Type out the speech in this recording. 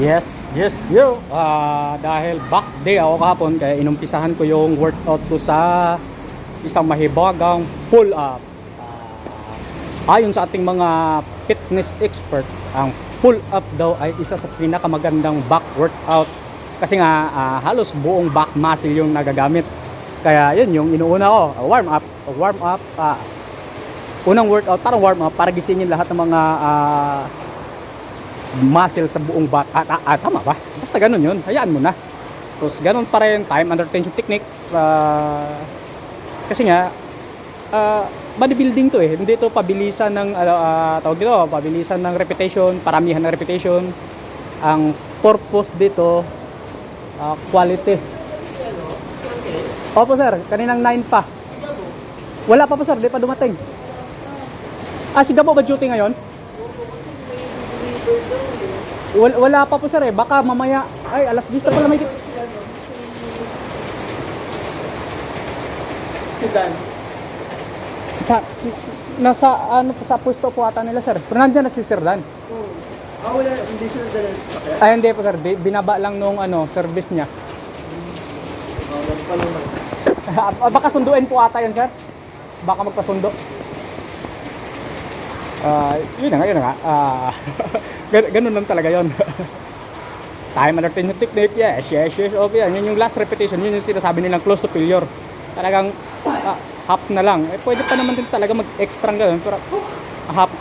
Yes, yo. Dahil back day ako kahapon, kaya inumpisahan ko yung workout ko sa isang mahibagang pull up. Ayon sa ating mga fitness expert, ang pull up daw ay isa sa pinakamagandang back workout. Kasi nga halos buong back muscle yung nagagamit. Kaya yun yung inuuna ko, warm up. Unang workout, parang warm up para gisingin lahat ng mga muscle sa buong back. Tama ba? Basta ganun yun. Hayaan mo na. Tapos ganun pa rin, time under tension technique. Kasi nga, bodybuilding to eh. Hindi to pabilisan ng, tawag dito, pabilisan ng repetition, paramihan ng repetition. Ang purpose dito, quality. Opo sir, kaninang 9 pa. Wala pa po sir, di pa dumating. Sigabo ba duty ngayon? Wala pa po sir eh, baka mamaya, ay alas 10 na pala may Sudan. nasa ano sa pwesto po ata nila sir. Pero nandiyan na si Sir Dan. Wala, hindi sila dala sa sakya. Ay hindi po sir, binaba lang nung service niya. Wala pa naman. Baka sunduin po ata yun sir. Baka magpasundo. Yun na nga. Ganun lang talaga yun. Time under tension technique, yes. Okay, yun yung last repetition, yun yung sinasabi nilang close to failure. Talagang half na lang. Pwede pa naman din talaga mag-extra ganun, pero half